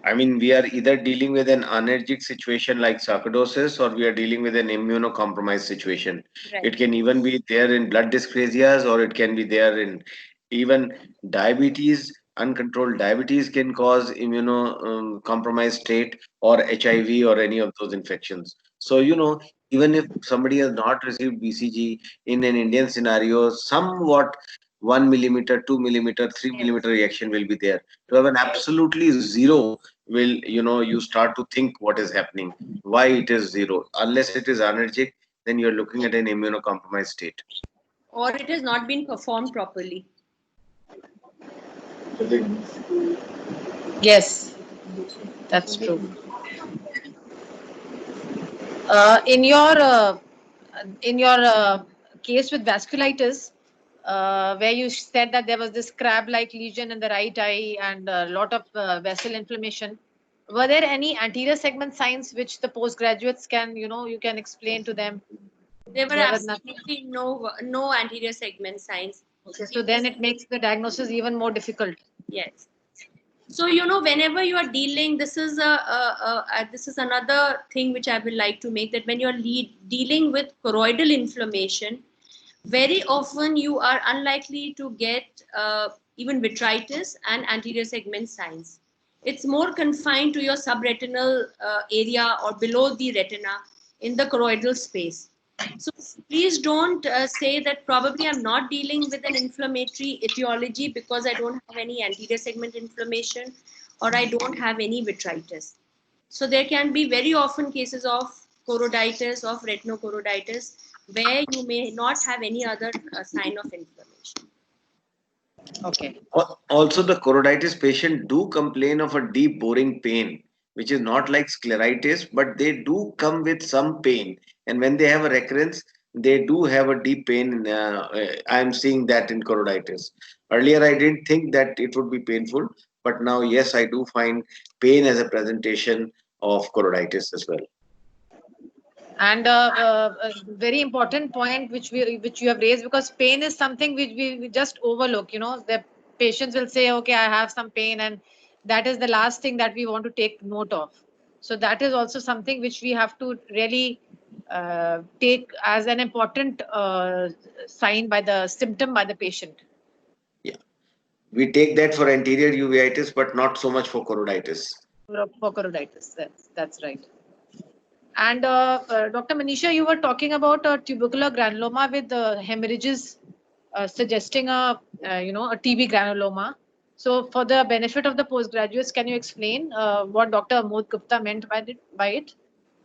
I mean, we are either dealing with an anergic situation like sarcoidosis, or we are dealing with an immunocompromised situation.
Right.
It can even be there in blood dyscrasias, or it can be there in even diabetes. Uncontrolled diabetes can cause immunocompromised state, or HIV, or any of those infections. So, even if somebody has not received BCG in an Indian scenario, somewhat 1 millimeter, 2 millimeter, 3 millimeter reaction will be there. To have an absolutely 0 will, you start to think what is happening, why it is 0. Unless it is anergic, then you're looking at an immunocompromised state.
Or it has not been performed properly.
Yes, that's true. In your case with vasculitis, where you said that there was this crab-like lesion in the right eye and a lot of vessel inflammation, were there any anterior segment signs which the postgraduates can, you can explain to them?
There were
There was nothing.
absolutely no anterior segment signs.
Okay, so then it makes the diagnosis even more difficult.
Yes. So whenever you are dealing, this is this is another thing which I would like to make, that when you are dealing with choroidal inflammation, very often you are unlikely to get even vitritis and anterior segment signs. It's more confined to your subretinal area or below the retina in the choroidal space. So please don't say that probably I'm not dealing with an inflammatory etiology because I don't have any anterior segment inflammation, or I don't have any vitritis. So there can be very often cases of choroiditis, of retinochoroiditis, where you may not have any other sign of inflammation.
Okay.
Also, the choroiditis patient do complain of a deep boring pain, which is not like scleritis, but they do come with some pain. And when they have a recurrence, they do have a deep pain. I am seeing that in choroiditis. Earlier, I didn't think that it would be painful, but now, yes, I do find pain as a presentation of choroiditis as well.
And a very important point which you have raised, because pain is something which we just overlook. You know, the patients will say, okay, I have some pain, and that is the last thing that we want to take note of. So that is also something which we have to really take as an important sign by the symptom by the patient.
Yeah, we take that for anterior uveitis, but not so much for choroiditis.
For choroiditis, that's right. And Dr. Manisha, you were talking about a tubercular granuloma with hemorrhages, suggesting a TB granuloma. So, for the benefit of the postgraduates, can you explain what Dr. Amod Gupta meant by it?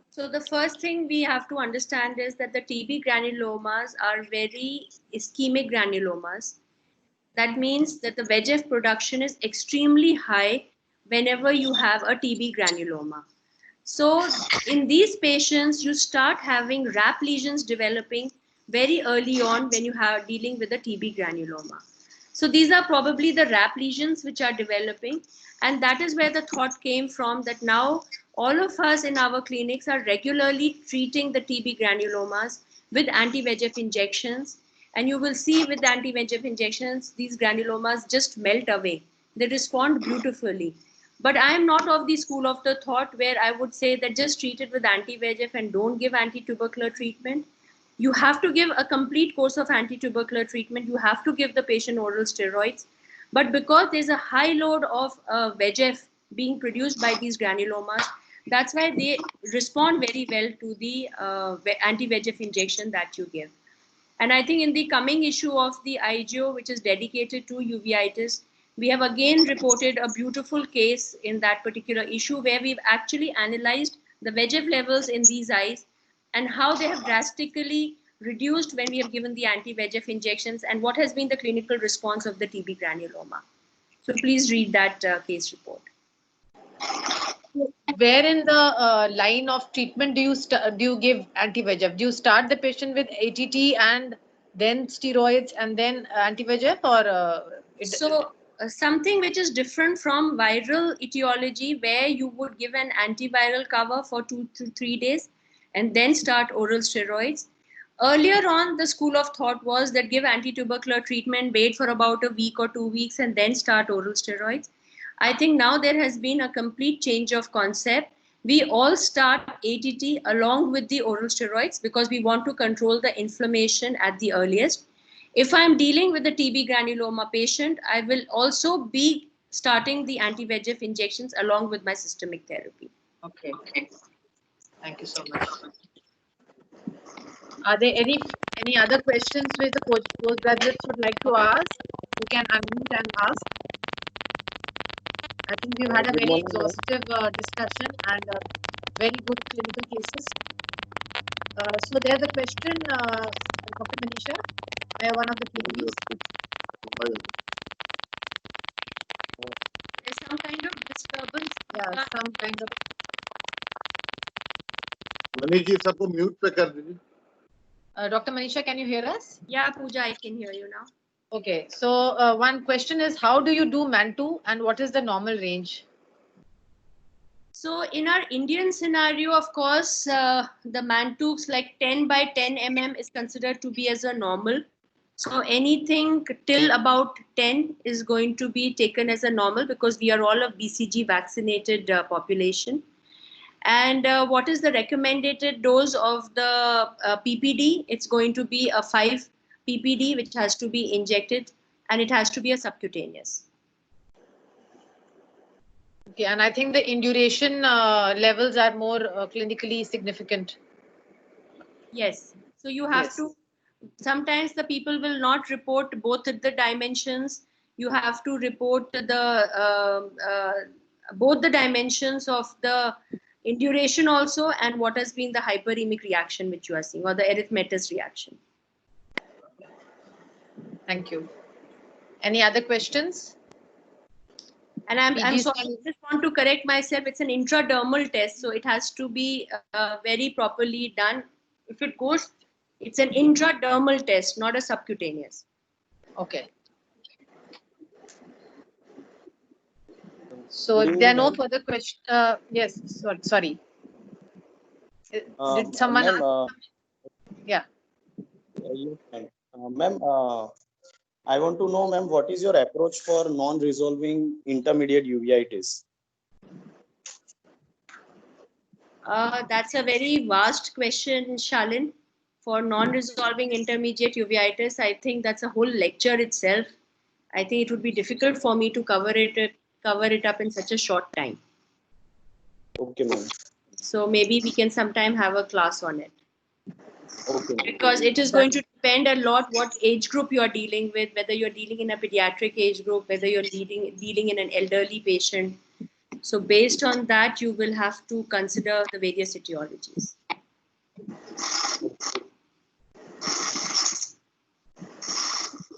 So the first thing we have to understand is that the TB granulomas are very ischemic granulomas. That means that the VEGF production is extremely high whenever you have a TB granuloma. So in these patients, you start having RAP lesions developing very early on when you are dealing with a TB granuloma. So these are probably the RAP lesions which are developing, and that is where the thought came from, that now all of us in our clinics are regularly treating the TB granulomas with anti-VEGF injections. And you will see with anti-VEGF injections, these granulomas just melt away. They respond beautifully. But I am not of the school of the thought where I would say that just treat it with anti-VEGF and don't give anti-tubercular treatment. You have to give a complete course of anti-tubercular treatment. You have to give the patient oral steroids. But because there's a high load of VEGF being produced by these granulomas, that's why they respond very well to the anti-VEGF injection that you give. And I think in the coming issue of the IGO, which is dedicated to uveitis, we have again reported a beautiful case in that particular issue where we've actually analyzed the VEGF levels in these eyes and how they have drastically reduced when we have given the anti-VEGF injections, and what has been the clinical response of the TB granuloma. So please read that case report.
Where in the line of treatment do you give anti-VEGF? Do you start the patient with ATT and then steroids and then anti-VEGF, or
something which is different from viral etiology, where you would give an antiviral cover for 2 to 3 days and then start oral steroids. Earlier on, the school of thought was that give anti-tubercular treatment, wait for about a week or 2 weeks, and then start oral steroids. I think now there has been a complete change of concept. We all start ATT along with the oral steroids because we want to control the inflammation at the earliest. If I'm dealing with a TB granuloma patient, I will also be starting the anti-VEGF injections along with my systemic therapy.
Okay. Thank you so much. Are there any other questions which the postgraduates would like to ask? You can unmute and ask. I think we've had a very exhaustive discussion and very good clinical cases. So there's a question, Dr. Manisha, by one of the PDs.
There's some kind of disturbance.
Yeah, some kind of.
Manish ji, sabko mute pe kar dijiye.
Dr. Manisha, can you hear us?
Yeah, Pooja, I can hear you now.
Okay, so one question is, how do you do Mantoux and what is the normal range?
So in our Indian scenario, of course, the Mantouxs like 10 by 10 mm is considered to be as a normal. So anything till about 10 is going to be taken as a normal because we are all a BCG vaccinated population. And what is the recommended dose of the PPD? It's going to be a 5 PPD, which has to be injected, and it has to be a subcutaneous.
Okay, and I think the induration levels are more clinically significant.
Yes. So you have to, sometimes the people will not report both the dimensions. You have to report the both the dimensions of the induration also and what has been the hyperemic reaction which you are seeing, or the erythematous reaction.
Thank you. Any other questions?
And I'm
PG
sorry, I just want to correct myself. It's an intradermal test, so it has to be very properly done. If it goes, it's an intradermal test, not a subcutaneous.
Okay. So if there are no further questions, yes, sorry. Did someone ask? Yeah.
Ma'am, I want to know, ma'am, what is your approach for non-resolving intermediate uveitis?
That's a very vast question, Shalin. For non-resolving intermediate uveitis, I think that's a whole lecture itself. I think it would be difficult for me to cover it up in such a short time.
Okay, ma'am.
So maybe we can sometime have a class on it.
Okay.
Because it is going to depend a lot what age group you are dealing with, whether you're dealing in a pediatric age group, whether you're dealing in an elderly patient. So based on that, you will have to consider the various etiologies.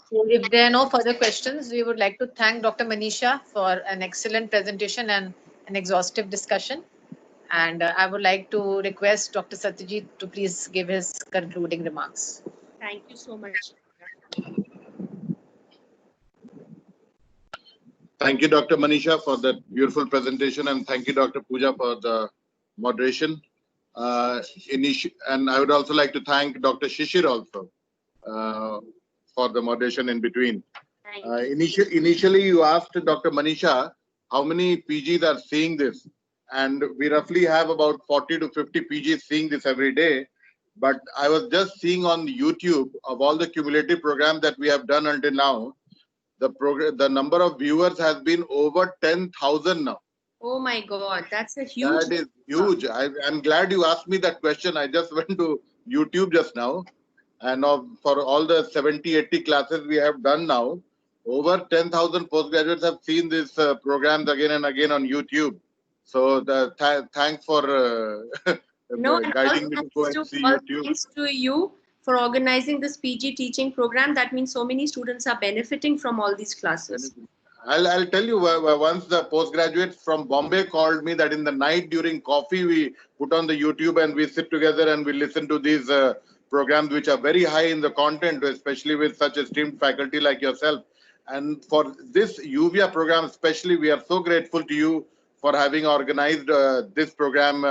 So if there are no further questions, we would like to thank Dr. Manisha for an excellent presentation and an exhaustive discussion. And I would like to request Dr. Satyajit to please give his concluding remarks.
Thank you so much.
Thank you, Dr. Manisha, for that beautiful presentation, and thank you, Dr. Pooja, for the moderation. And I would also like to thank Dr. Shishir also for the moderation in between. Initially, you asked Dr. Manisha how many PGs are seeing this, and we roughly have about 40 to 50 PGs seeing this every day. But I was just seeing on YouTube of all the cumulative programs that we have done until now, the number of viewers has been over 10,000 now.
Oh my God, that's a huge.
That is huge. I'm glad you asked me that question. I just went to YouTube just now, and for all the 70, 80 classes we have done now, over 10,000 postgraduates have seen these programs again and again on YouTube. So thanks for guiding me to go and see YouTube.
Thanks to you for organizing this PG teaching program. That means so many students are benefiting from all these classes.
I'll tell you, once the postgraduates from Bombay called me that in the night during coffee, we put on the YouTube and we sit together and we listen to these programs which are very high in the content, especially with such esteemed faculty like yourself. And for this UVIA program especially, we are so grateful to you for having organized this program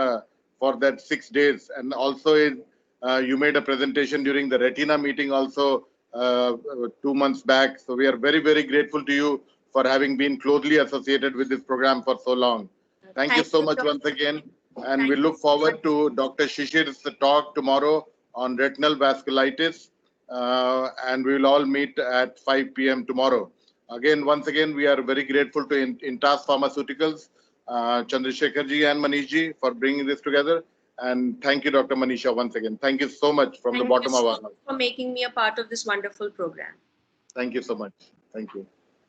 for that 6 days. And also you made a presentation during the Retina meeting also 2 months back. So we are very, very grateful to you for having been closely associated with this program for so long. Thank you so much once again. And we look forward to Dr. Shishir's talk tomorrow on retinal vasculitis. And we will all meet at 5 p.m. tomorrow. Once again, we are very grateful to Intas Pharmaceuticals, Chandrasekharji and Manishji for bringing this together. And thank you, Dr. Manisha, once again. Thank you so much from the bottom of our heart.
For making me a part of this wonderful program.
Thank you so much. Thank you.